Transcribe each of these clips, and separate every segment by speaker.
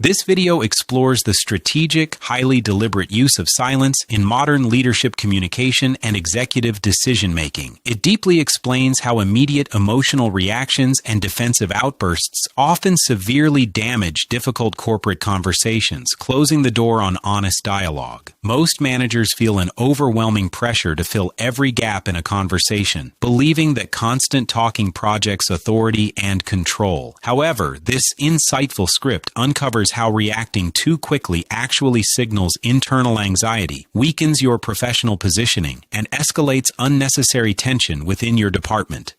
Speaker 1: This video explores the strategic, highly deliberate use of silence in modern leadership communication and executive decision-making. It deeply explains how immediate emotional reactions and defensive outbursts often severely damage difficult corporate conversations, closing the door on honest dialogue. Most managers feel an overwhelming pressure to fill every gap in a conversation, believing that constant talking projects authority and control. However, this insightful script uncovers how reacting too quickly actually signals internal anxiety, weakens your professional positioning, and escalates unnecessary tension within your department.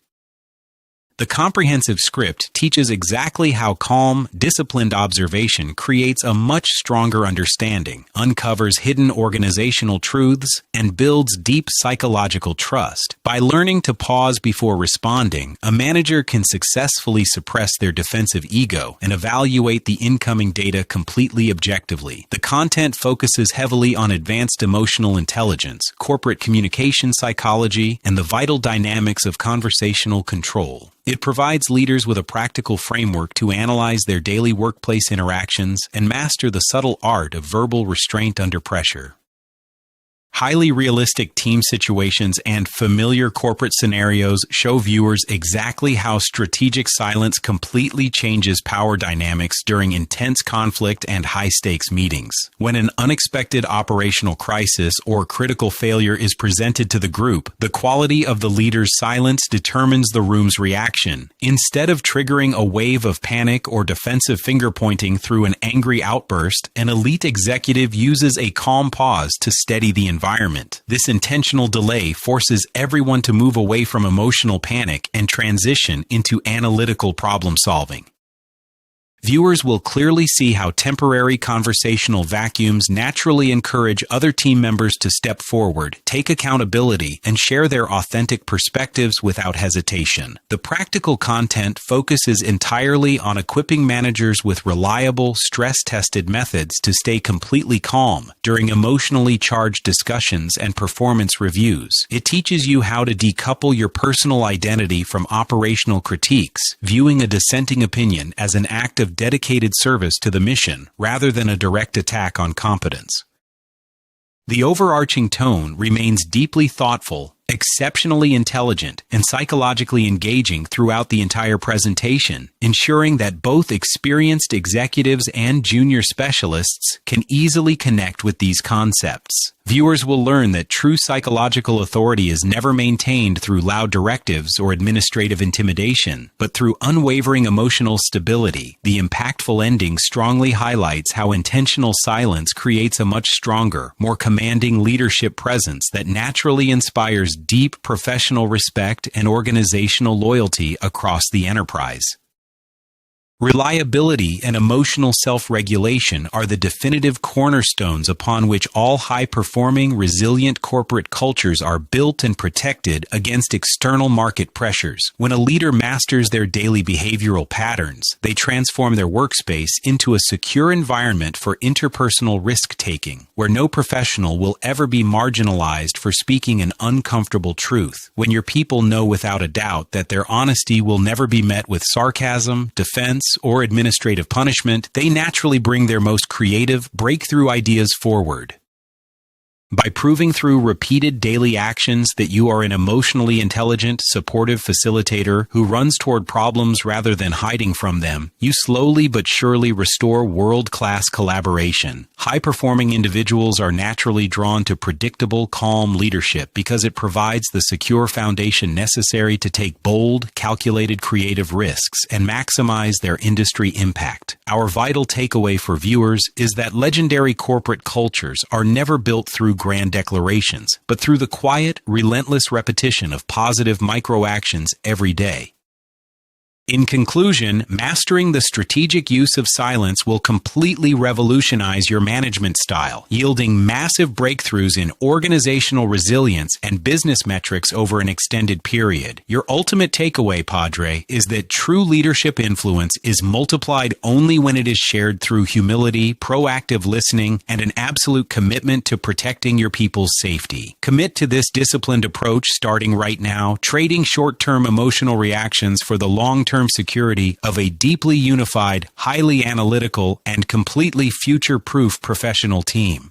Speaker 1: The comprehensive script teaches exactly how calm, disciplined observation creates a much stronger understanding, uncovers hidden organizational truths, and builds deep psychological trust. By learning to pause before responding, a manager can successfully suppress their defensive ego and evaluate the incoming data completely objectively. The content focuses heavily on advanced emotional intelligence, corporate communication psychology, and the vital dynamics of conversational control. It provides leaders with a practical framework to analyze their daily workplace interactions and master the subtle art of verbal restraint under pressure. Highly realistic team situations and familiar corporate scenarios show viewers exactly how strategic silence completely changes power dynamics during intense conflict and high-stakes meetings. When an unexpected operational crisis or critical failure is presented to the group, the quality of the leader's silence determines the room's reaction. Instead of triggering a wave of panic or defensive finger-pointing through an angry outburst, an elite executive uses a calm pause to steady the environment. This intentional delay forces everyone to move away from emotional panic and transition into analytical problem solving. Viewers will clearly see how temporary conversational vacuums naturally encourage other team members to step forward, take accountability, and share their authentic perspectives without hesitation. The practical content focuses entirely on equipping managers with reliable, stress-tested methods to stay completely calm during emotionally charged discussions and performance reviews. It teaches you how to decouple your personal identity from operational critiques, viewing a dissenting opinion as an act of dedicated service to the mission rather than a direct attack on competence. The overarching tone remains deeply thoughtful, exceptionally intelligent, and psychologically engaging throughout the entire presentation, ensuring that both experienced executives and junior specialists can easily connect with these concepts. Viewers will learn that true psychological authority is never maintained through loud directives or administrative intimidation, but through unwavering emotional stability. The impactful ending strongly highlights how intentional silence creates a much stronger, more commanding leadership presence that naturally inspires deep professional respect and organizational loyalty across the enterprise. Reliability and emotional self-regulation are the definitive cornerstones upon which all high-performing, resilient corporate cultures are built and protected against external market pressures. When a leader masters their daily behavioral patterns, they transform their workspace into a secure environment for interpersonal risk-taking, where no professional will ever be marginalized for speaking an uncomfortable truth. When your people know without a doubt that their honesty will never be met with sarcasm, defense, or administrative punishment, they naturally bring their most creative, breakthrough ideas forward. By proving through repeated daily actions that you are an emotionally intelligent, supportive facilitator who runs toward problems rather than hiding from them, you slowly but surely restore world-class collaboration. High-performing individuals are naturally drawn to predictable, calm leadership because it provides the secure foundation necessary to take bold, calculated creative risks and maximize their industry impact. Our vital takeaway for viewers is that legendary corporate cultures are never built through grand declarations, but through the quiet, relentless repetition of positive micro-actions every day. In conclusion, mastering the strategic use of silence will completely revolutionize your management style, yielding massive breakthroughs in organizational resilience and business metrics over an extended period. Your ultimate takeaway, Padre, is that true leadership influence is multiplied only when it is shared through humility, proactive listening, and an absolute commitment to protecting your people's safety. Commit to this disciplined approach starting right now, trading short-term emotional reactions for the long-term long-term security of a deeply unified, highly analytical, and completely future-proof professional team.